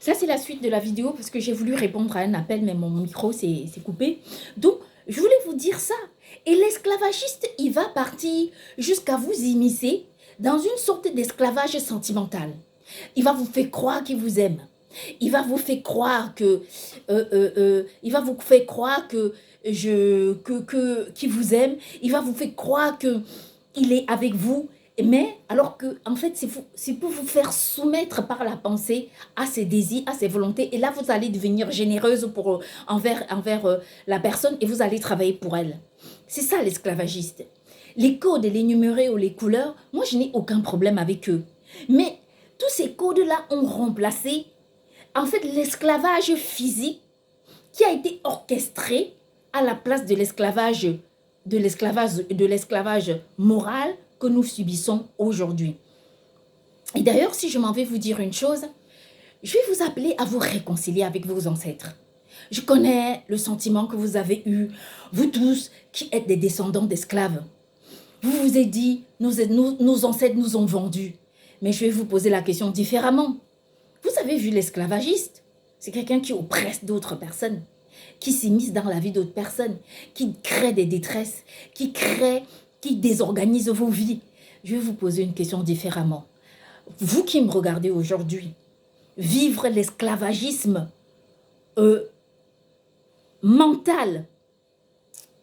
Ça, c'est la suite de la vidéo parce que j'ai voulu répondre à un appel, mais mon micro s'est coupé. Donc, je voulais vous dire ça. Et l'esclavagiste, il va partir jusqu'à vous immiscer dans une sorte d'esclavage sentimental. Il va vous faire croire qu'il vous aime. Il va vous faire croire que, qu'il vous aime. Il va vous faire croire que il est avec vous. Mais alors que, en fait, c'est pour vous faire soumettre par la pensée à ses désirs, à ses volontés. Et là, vous allez devenir généreuse envers la personne et vous allez travailler pour elle. C'est ça l'esclavagiste. Les codes, les numéros ou les couleurs, moi, je n'ai aucun problème avec eux. Mais tous ces codes-là ont remplacé, en fait, l'esclavage physique qui a été orchestré à la place de l'esclavage moral que nous subissons aujourd'hui. Et d'ailleurs, si je m'en vais vous dire une chose, je vais vous appeler à vous réconcilier avec vos ancêtres. Je connais le sentiment que vous avez eu, vous tous qui êtes des descendants d'esclaves. Vous vous êtes dit, nos ancêtres nous ont vendus. Mais je vais vous poser la question différemment. Vous avez vu l'esclavagiste? C'est quelqu'un qui oppresse d'autres personnes, qui s'immisce dans la vie d'autres personnes, qui crée des détresses, qui désorganise vos vies. Je vais vous poser une question différemment. Vous qui me regardez aujourd'hui, vivre l'esclavagisme mental,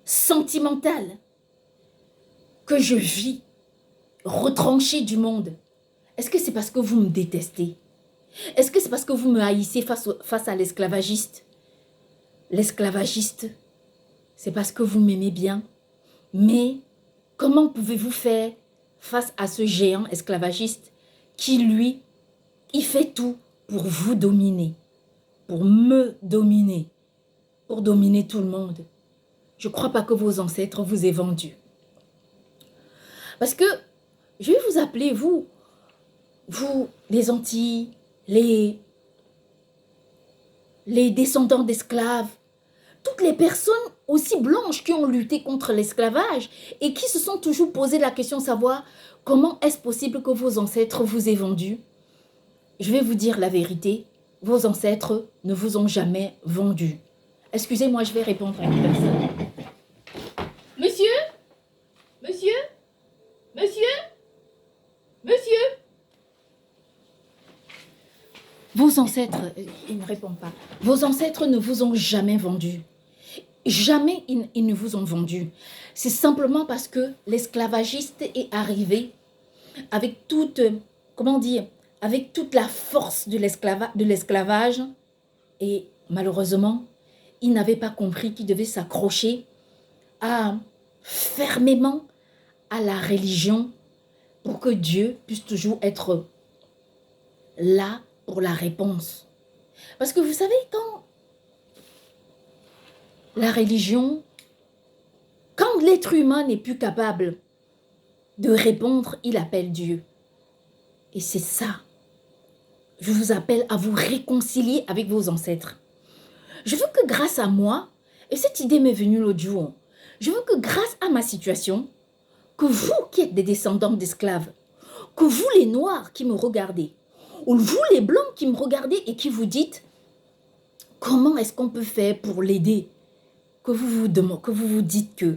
sentimental, que je vis, retranché du monde, est-ce que c'est parce que vous me détestez? Est-ce que c'est parce que vous me haïssez face à l'esclavagiste? L'esclavagiste, c'est parce que vous m'aimez bien. Mais comment pouvez-vous faire face à ce géant esclavagiste qui, lui, il fait tout pour vous dominer, pour me dominer, pour dominer tout le monde? Je ne crois pas que vos ancêtres vous aient vendu. Parce que je vais vous appeler, vous, les Antilles, les descendants d'esclaves, toutes les personnes aussi blanches qui ont lutté contre l'esclavage et qui se sont toujours posé la question de savoir comment est-ce possible que vos ancêtres vous aient vendu. Je vais vous dire la vérité, vos ancêtres ne vous ont jamais vendu. Excusez-moi, je vais répondre à une personne. Monsieur? Monsieur? Monsieur? Monsieur? Vos ancêtres, il ne répond pas. Vos ancêtres ne vous ont jamais vendu. Jamais ils ne vous ont vendu. C'est simplement parce que l'esclavagiste est arrivé avec toute, comment dire, avec toute la force de l'esclavage et malheureusement, il n'avait pas compris qu'il devait s'accrocher fermement à la religion pour que Dieu puisse toujours être là pour la réponse. Parce que vous savez, quand la religion, quand l'être humain n'est plus capable de répondre, il appelle Dieu. Et c'est ça. Je vous appelle à vous réconcilier avec vos ancêtres. Je veux que grâce à moi, et cette idée m'est venue l'autre jour, je veux que grâce à ma situation, que vous qui êtes des descendants d'esclaves, que vous les noirs qui me regardez, ou vous les blancs qui me regardez et qui vous dites comment est-ce qu'on peut faire pour l'aider, que vous vous dites que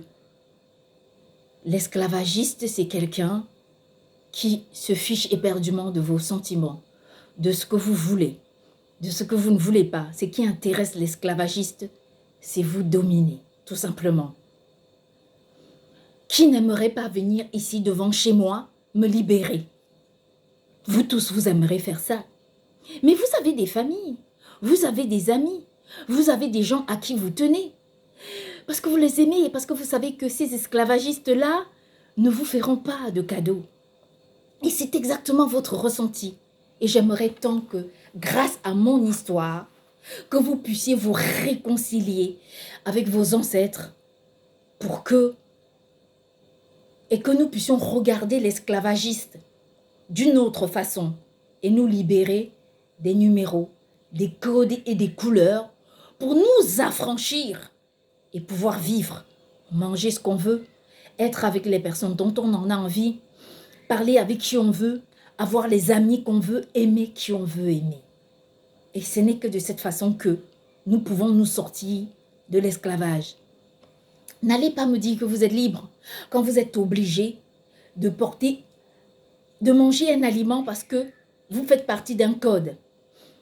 l'esclavagiste c'est quelqu'un qui se fiche éperdument de vos sentiments, de ce que vous voulez, de ce que vous ne voulez pas. Ce qui intéresse l'esclavagiste, c'est vous dominer, tout simplement. Qui n'aimerait pas venir ici devant chez moi, me libérer? Vous tous, vous aimeriez faire ça. Mais vous avez des familles, vous avez des amis, vous avez des gens à qui vous tenez. Parce que vous les aimez et parce que vous savez que ces esclavagistes-là ne vous feront pas de cadeaux. Et c'est exactement votre ressenti. Et j'aimerais tant que, grâce à mon histoire, que vous puissiez vous réconcilier avec vos ancêtres et que nous puissions regarder l'esclavagiste d'une autre façon et nous libérer des numéros, des codes et des couleurs pour nous affranchir et pouvoir vivre, manger ce qu'on veut, être avec les personnes dont on en a envie, parler avec qui on veut, avoir les amis qu'on veut, aimer qui on veut aimer. Et ce n'est que de cette façon que nous pouvons nous sortir de l'esclavage. N'allez pas me dire que vous êtes libre quand vous êtes obligé de manger un aliment parce que vous faites partie d'un code.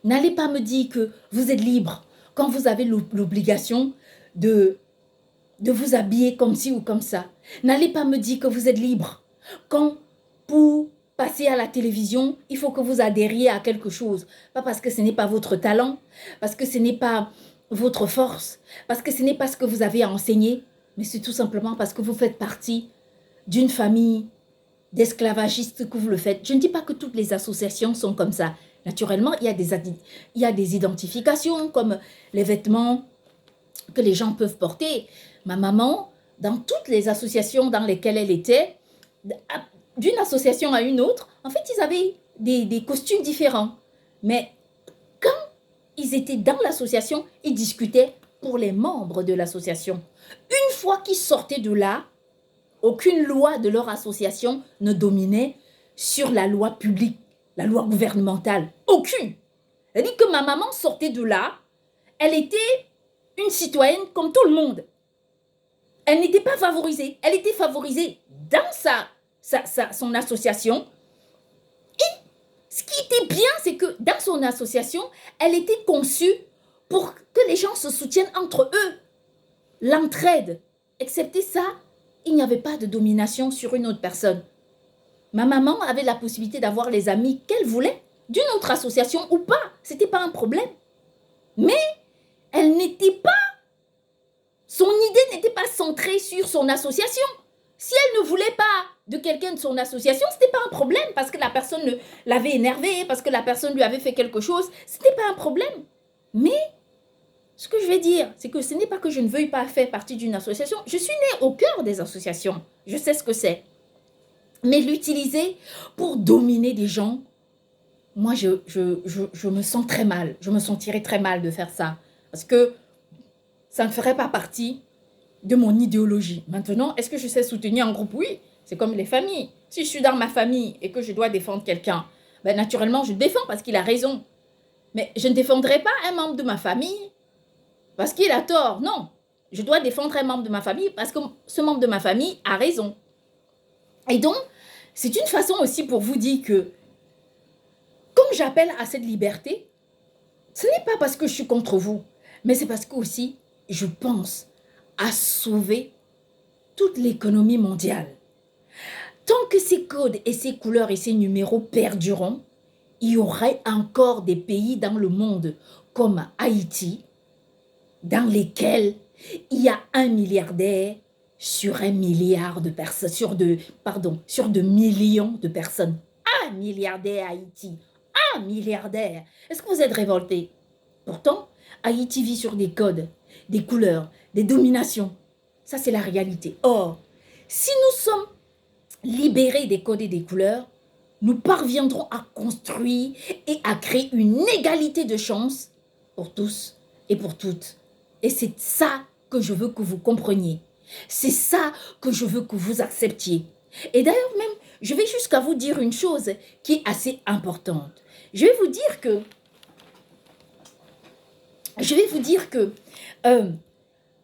N'allez pas me dire que vous êtes libre quand vous avez l'obligation de vous habiller comme ci ou comme ça. N'allez pas me dire que vous êtes libre quand pour passer à la télévision, il faut que vous adhériez à quelque chose. Pas parce que ce n'est pas votre talent, parce que ce n'est pas votre force, parce que ce n'est pas ce que vous avez à enseigner, mais c'est tout simplement parce que vous faites partie d'une famille d'esclavagistes que vous le faites. Je ne dis pas que toutes les associations sont comme ça. Naturellement, il y a des identifications comme les vêtements que les gens peuvent porter. Ma maman, dans toutes les associations dans lesquelles elle était, d'une association à une autre, en fait, ils avaient des costumes différents. Mais quand ils étaient dans l'association, ils discutaient pour les membres de l'association. Une fois qu'ils sortaient de là, aucune loi de leur association ne dominait sur la loi publique, la loi gouvernementale. Aucune. C'est-à-dire que ma maman sortait de là, elle était une citoyenne comme tout le monde. Elle n'était pas favorisée. Elle était favorisée dans son association. Et ce qui était bien, c'est que dans son association, elle était conçue pour que les gens se soutiennent entre eux. L'entraide. Excepté ça, il n'y avait pas de domination sur une autre personne. Ma maman avait la possibilité d'avoir les amis qu'elle voulait, d'une autre association ou pas. Ce n'était pas un problème. Mais elle n'était pas, son idée n'était pas centrée sur son association. Si elle ne voulait pas de quelqu'un de son association, ce n'était pas un problème parce que la personne l'avait énervé, parce que la personne lui avait fait quelque chose. Ce n'était pas un problème. Mais ce que je vais dire, c'est que ce n'est pas que je ne veuille pas faire partie d'une association. Je suis née au cœur des associations. Je sais ce que c'est. Mais l'utiliser pour dominer des gens, moi, je me sens très mal. Je me sentirais très mal de faire ça. Parce que ça ne ferait pas partie de mon idéologie. Maintenant, est-ce que je sais soutenir un groupe? Oui, c'est comme les familles. Si je suis dans ma famille et que je dois défendre quelqu'un, ben naturellement, je le défends parce qu'il a raison. Mais je ne défendrai pas un membre de ma famille parce qu'il a tort. Non, je dois défendre un membre de ma famille parce que ce membre de ma famille a raison. Et donc, c'est une façon aussi pour vous dire que, comme j'appelle à cette liberté, ce n'est pas parce que je suis contre vous, mais c'est parce que aussi, je pense à sauver toute l'économie mondiale. Tant que ces codes et ces couleurs et ces numéros perdureront, il y aurait encore des pays dans le monde comme Haïti, dans lesquels il y a un milliardaire sur un milliard de personnes, sur de millions de personnes. Un milliardaire à Haïti, un milliardaire. Est-ce que vous êtes révoltés? Pourtant, Haïti vit sur des codes, des couleurs, des dominations. Ça, c'est la réalité. Or, si nous sommes libérés des codes et des couleurs, nous parviendrons à construire et à créer une égalité de chances pour tous et pour toutes. Et c'est ça que je veux que vous compreniez. C'est ça que je veux que vous acceptiez. Et d'ailleurs même, je vais jusqu'à vous dire une chose qui est assez importante. Je vais vous dire que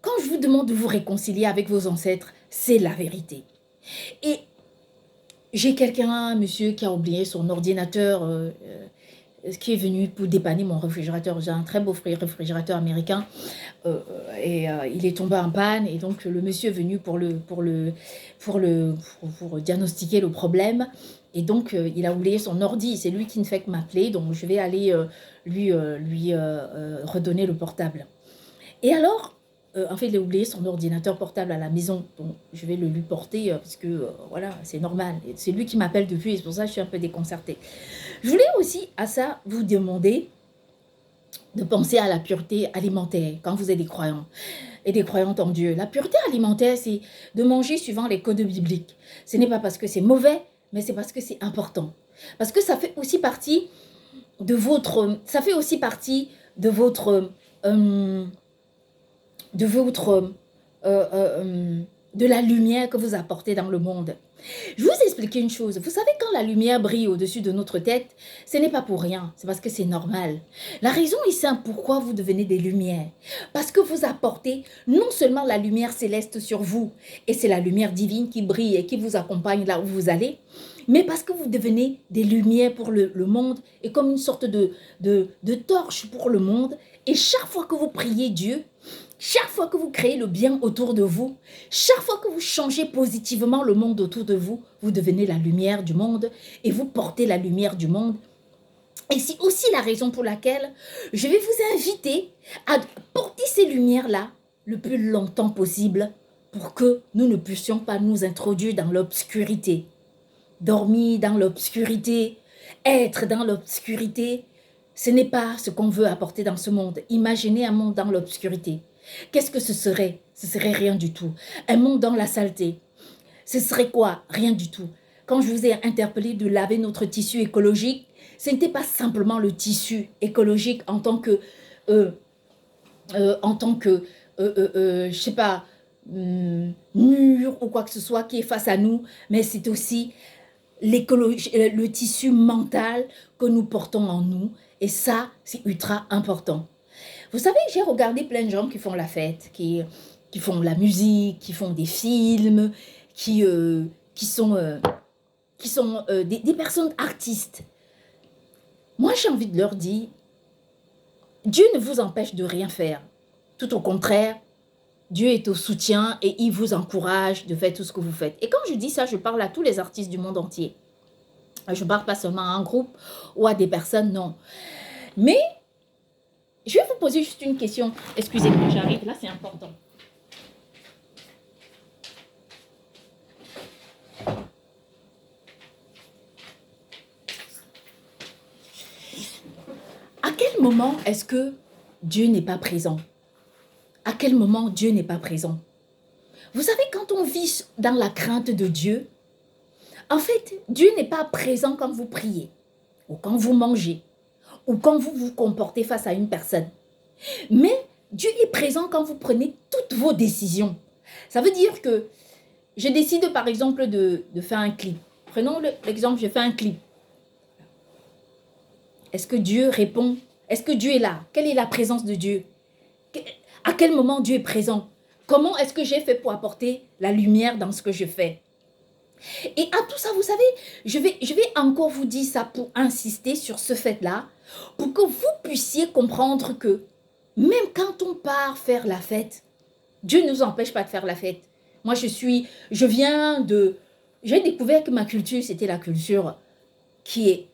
quand je vous demande de vous réconcilier avec vos ancêtres, c'est la vérité. Et j'ai un monsieur qui a oublié son ordinateur, qui est venu pour dépanner mon réfrigérateur. J'ai un très beau réfrigérateur américain et il est tombé en panne. Et donc, le monsieur est venu pour diagnostiquer le problème. Et donc, il a oublié son ordi. C'est lui qui ne fait que m'appeler. Donc, je vais aller lui redonner le portable. Et alors, en fait, il a oublié son ordinateur portable à la maison. Donc, je vais le lui porter parce que, voilà, c'est normal. C'est lui qui m'appelle depuis et c'est pour ça que je suis un peu déconcertée. Je voulais aussi, à ça, vous demander de penser à la pureté alimentaire quand vous êtes des croyants et des croyantes en Dieu. La pureté alimentaire, c'est de manger suivant les codes bibliques. Ce n'est pas parce que c'est mauvais, mais c'est parce que c'est important. Parce que ça fait aussi partie de votre... Ça fait aussi partie de votre... de la lumière que vous apportez dans le monde. Je vais vous expliquer une chose. Vous savez, quand la lumière brille au-dessus de notre tête, ce n'est pas pour rien. C'est parce que c'est normal. La raison est simple. Pourquoi vous devenez des lumières? Parce que vous apportez non seulement la lumière céleste sur vous, et c'est la lumière divine qui brille et qui vous accompagne là où vous allez, mais parce que vous devenez des lumières pour le monde et comme une sorte de torche pour le monde. Et chaque fois que vous priez Dieu, chaque fois que vous créez le bien autour de vous, chaque fois que vous changez positivement le monde autour de vous, vous devenez la lumière du monde et vous portez la lumière du monde. Et c'est aussi la raison pour laquelle je vais vous inviter à porter ces lumières-là le plus longtemps possible pour que nous ne puissions pas nous introduire dans l'obscurité. Dormir dans l'obscurité, être dans l'obscurité, ce n'est pas ce qu'on veut apporter dans ce monde. Imaginez un monde dans l'obscurité. Qu'est-ce que ce serait? Ce serait rien du tout. Un monde dans la saleté. Ce serait quoi? Rien du tout. Quand je vous ai interpellé de laver notre tissu écologique, ce n'était pas simplement le tissu écologique en tant que, je sais pas, mur ou quoi que ce soit qui est face à nous, mais c'est aussi l'écologie, le tissu mental que nous portons en nous. Et ça, c'est ultra important. Vous savez, j'ai regardé plein de gens qui font la fête, qui font la musique, qui font des films, qui sont des personnes artistes. Moi, j'ai envie de leur dire, Dieu ne vous empêche de rien faire. Tout au contraire, Dieu est au soutien et il vous encourage de faire tout ce que vous faites. Et quand je dis ça, je parle à tous les artistes du monde entier. Je ne parle pas seulement à un groupe ou à des personnes, non. Mais je vais vous poser juste une question. Excusez-moi, j'arrive, là c'est important. À quel moment est-ce que Dieu n'est pas présent? À quel moment Dieu n'est pas présent? Vous savez, quand on vit dans la crainte de Dieu, en fait, Dieu n'est pas présent quand vous priez, ou quand vous mangez, ou quand vous vous comportez face à une personne. Mais Dieu est présent quand vous prenez toutes vos décisions. Ça veut dire que je décide par exemple de faire un clip. Prenons l'exemple, je fais un clip. Est-ce que Dieu répond? Est-ce que Dieu est là? Quelle est la présence de Dieu? À quel moment Dieu est présent? Comment est-ce que j'ai fait pour apporter la lumière dans ce que je fais? Et à tout ça, vous savez, je vais encore vous dire ça pour insister sur ce fait-là, pour que vous puissiez comprendre que même quand on part faire la fête, Dieu ne nous empêche pas de faire la fête. Moi, j'ai découvert que ma culture, c'était la culture qui est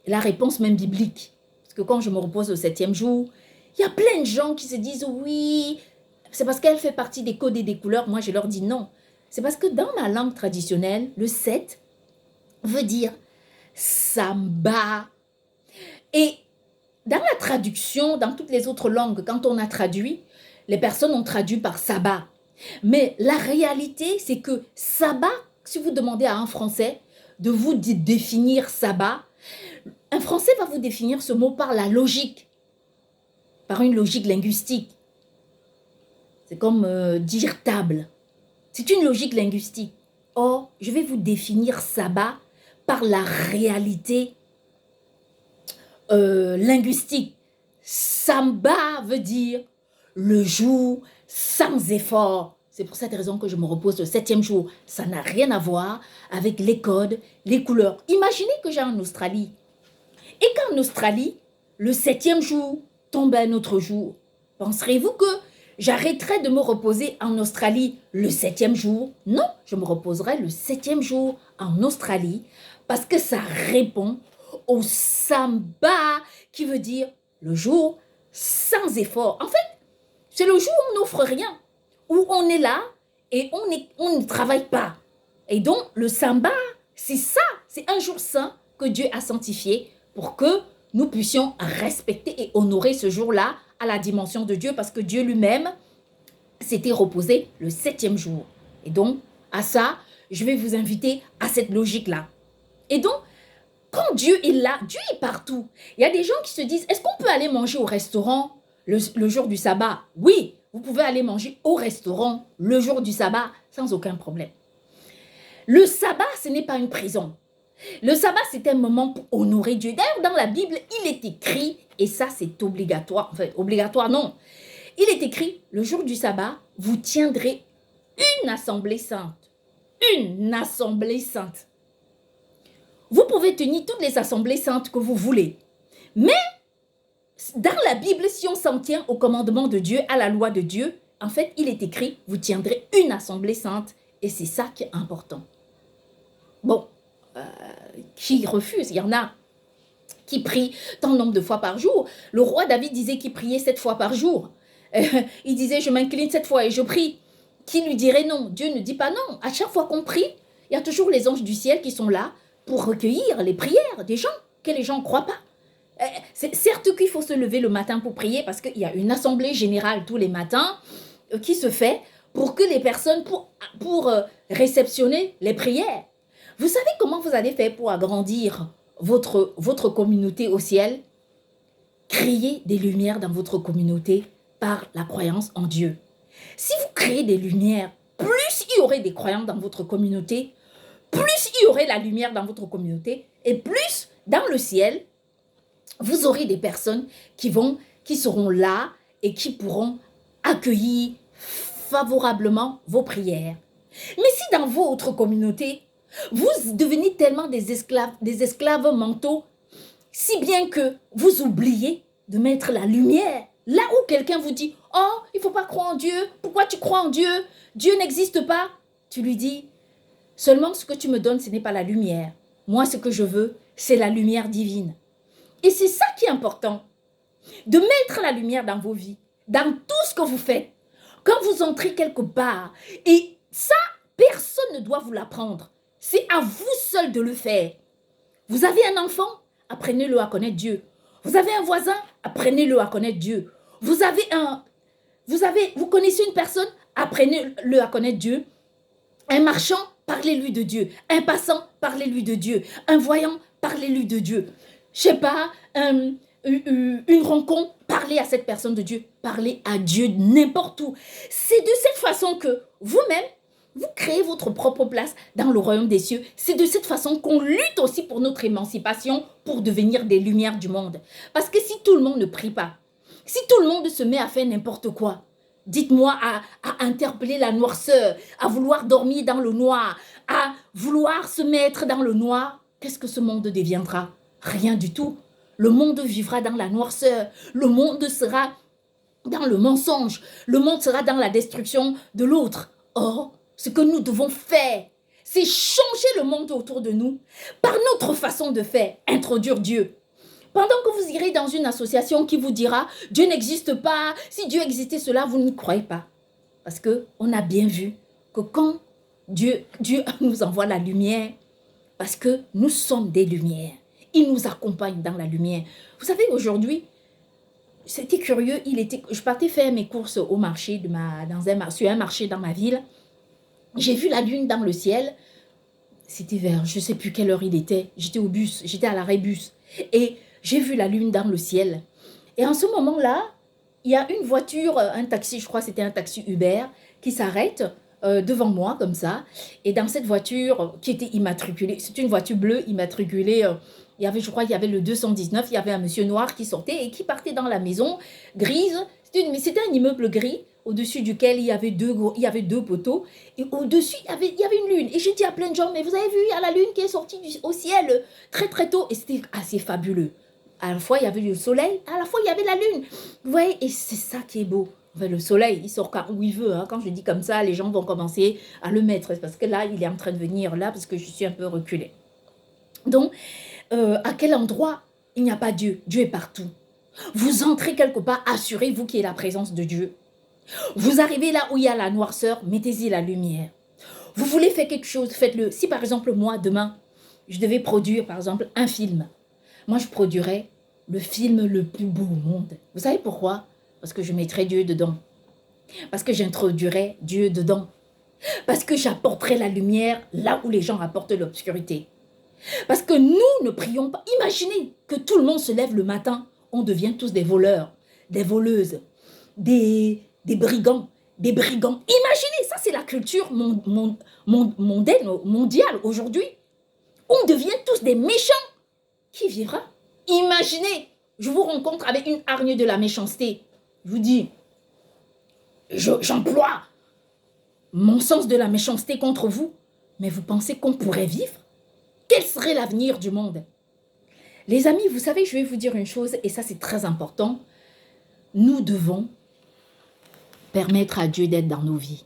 la réponse même biblique. Parce que quand je me repose au 7e jour, il y a plein de gens qui se disent oui, c'est parce qu'elle fait partie des codes et des couleurs. Moi, je leur dis non. C'est parce que dans ma langue traditionnelle, le 7 veut dire samba. Et dans la traduction, dans toutes les autres langues, quand on a traduit, les personnes ont traduit par sabbat. Mais la réalité, c'est que sabbat, si vous demandez à un Français de vous définir sabbat, un Français va vous définir ce mot par la logique, par une logique linguistique. C'est comme dire table. C'est une logique linguistique. Or, je vais vous définir sabbat par la réalité linguistique. Samba veut dire le jour sans effort. C'est pour cette raison que je me repose le 7e jour. Ça n'a rien à voir avec les codes, les couleurs. Imaginez que j'ai en Australie. Et qu'en Australie, le 7e jour tombe un autre jour. Penserez-vous que j'arrêterai de me reposer en Australie le 7e jour? Non, je me reposerai le 7e jour en Australie parce que ça répond au samba qui veut dire le jour sans effort. En fait, c'est le jour où on n'offre rien, où on est là et on ne travaille pas. Et donc, le samba, c'est ça, c'est un jour saint que Dieu a sanctifié pour que nous puissions respecter et honorer ce jour-là à la dimension de Dieu parce que Dieu lui-même s'était reposé le 7e jour. Et donc, à ça, je vais vous inviter à cette logique-là. Et donc, quand Dieu est là, Dieu est partout. Il y a des gens qui se disent, est-ce qu'on peut aller manger au restaurant le jour du sabbat? Oui, vous pouvez aller manger au restaurant le jour du sabbat sans aucun problème. Le sabbat, ce n'est pas une prison. Le sabbat, c'est un moment pour honorer Dieu. D'ailleurs, dans la Bible, il est écrit, et ça c'est obligatoire, enfin obligatoire non, il est écrit, le jour du sabbat, vous tiendrez une assemblée sainte. Une assemblée sainte. Vous pouvez tenir toutes les assemblées saintes que vous voulez. Mais, dans la Bible, si on s'en tient au commandement de Dieu, à la loi de Dieu, en fait, il est écrit, vous tiendrez une assemblée sainte. Et c'est ça qui est important. Bon, qui refuse, il y en a qui prient tant nombre de fois par jour. Le roi David disait qu'il priait 7 fois par jour. Il disait, je m'incline 7 fois et je prie. Qui lui dirait non? Dieu ne dit pas non. À chaque fois qu'on prie, il y a toujours les anges du ciel qui sont là pour recueillir les prières des gens, que les gens ne croient pas. C'est certes qu'il faut se lever le matin pour prier parce qu'il y a une assemblée générale tous les matins qui se fait pour que les personnes, pour réceptionner les prières. Vous savez comment vous allez faire pour agrandir votre communauté au ciel? Créez des lumières dans votre communauté par la croyance en Dieu. Si vous créez des lumières, plus il y aurait des croyants dans votre communauté, plus il y aurait la lumière dans votre communauté, et plus dans le ciel, vous aurez des personnes qui seront là et qui pourront accueillir favorablement vos prières. Mais si dans votre communauté, vous devenez tellement des esclaves mentaux, si bien que vous oubliez de mettre la lumière, là où quelqu'un vous dit, oh, il ne faut pas croire en Dieu, pourquoi tu crois en Dieu? Dieu n'existe pas. Tu lui dis, seulement ce que tu me donnes, ce n'est pas la lumière. Moi, ce que je veux, c'est la lumière divine. Et c'est ça qui est important, de mettre la lumière dans vos vies, dans tout ce que vous faites. Quand vous entrez quelque part, et ça, personne ne doit vous l'apprendre. C'est à vous seul de le faire. Vous avez un enfant, apprenez-le à connaître Dieu. Vous avez un voisin, apprenez-le à connaître Dieu. Vous connaissez une personne, apprenez-le à connaître Dieu. Un marchand, parlez-lui de Dieu. Un passant, parlez-lui de Dieu. Un voyant, parlez-lui de Dieu. Je sais pas, une rencontre, parlez à cette personne de Dieu. Parlez à Dieu n'importe où. C'est de cette façon que vous-même, vous créez votre propre place dans le royaume des cieux. C'est de cette façon qu'on lutte aussi pour notre émancipation, pour devenir des lumières du monde. Parce que si tout le monde ne prie pas, si tout le monde se met à faire n'importe quoi, dites-moi, à interpeller la noirceur, à vouloir dormir dans le noir, à vouloir se mettre dans le noir, qu'est-ce que ce monde deviendra? Rien du tout. Le monde vivra dans la noirceur. Le monde sera dans le mensonge. Le monde sera dans la destruction de l'autre. Or, ce que nous devons faire, c'est changer le monde autour de nous par notre façon de faire, introduire Dieu. Pendant que vous irez dans une association qui vous dira « Dieu n'existe pas, si Dieu existait cela, vous n'y croyez pas. » Parce qu'on a bien vu que quand Dieu nous envoie la lumière, parce que nous sommes des lumières, il nous accompagne dans la lumière. Vous savez, aujourd'hui, c'était curieux, je partais faire mes courses au marché, sur un marché dans ma ville. J'ai vu la lune dans le ciel. C'était vers, je ne sais plus quelle heure il était. J'étais au bus, j'étais à l'arrêt bus. Et j'ai vu la lune dans le ciel. Et en ce moment-là, il y a une voiture, un taxi, je crois que c'était un taxi Uber, qui s'arrête devant moi comme ça. Et dans cette voiture qui était immatriculée, c'est une voiture bleue immatriculée, je crois qu'il y avait le 219, il y avait un monsieur noir qui sortait et qui partait dans la maison grise. C'était un immeuble gris au-dessus duquel il y avait deux poteaux. Et au-dessus, il y avait une lune. Et j'ai dit à plein de gens, mais vous avez vu, il y a la lune qui est sortie au ciel très très tôt. Et c'était assez fabuleux. À la fois, il y avait le soleil, à la fois, il y avait la lune. Vous voyez, et c'est ça qui est beau. Enfin, le soleil, il sort où il veut. Hein. Quand je dis comme ça, les gens vont commencer à le mettre. Parce que là, il est en train de venir là, parce que je suis un peu reculée. Donc, à quel endroit il n'y a pas Dieu? Dieu est partout. Vous entrez quelque part, assurez-vous qu'il y ait la présence de Dieu. Vous arrivez là où il y a la noirceur, mettez-y la lumière. Vous voulez faire quelque chose, faites-le. Si par exemple, moi, demain, je devais produire, par exemple, un film, moi, je produirais le film le plus beau au monde. Vous savez pourquoi? Parce que je mettrais Dieu dedans. Parce que j'introduirais Dieu dedans. Parce que j'apporterais la lumière là où les gens apportent l'obscurité. Parce que nous ne prions pas. Imaginez que tout le monde se lève le matin, on devient tous des voleurs, des voleuses, des brigands, des brigands. Imaginez, ça c'est la culture mondaine, mondiale aujourd'hui. On devient tous des méchants. Qui vivra? Imaginez, je vous rencontre avec une hargne de la méchanceté. Je vous dis, j'emploie mon sens de la méchanceté contre vous. Mais vous pensez qu'on pourrait vivre? Quel serait l'avenir du monde? Les amis, vous savez, je vais vous dire une chose, et ça c'est très important. Nous devons permettre à Dieu d'être dans nos vies.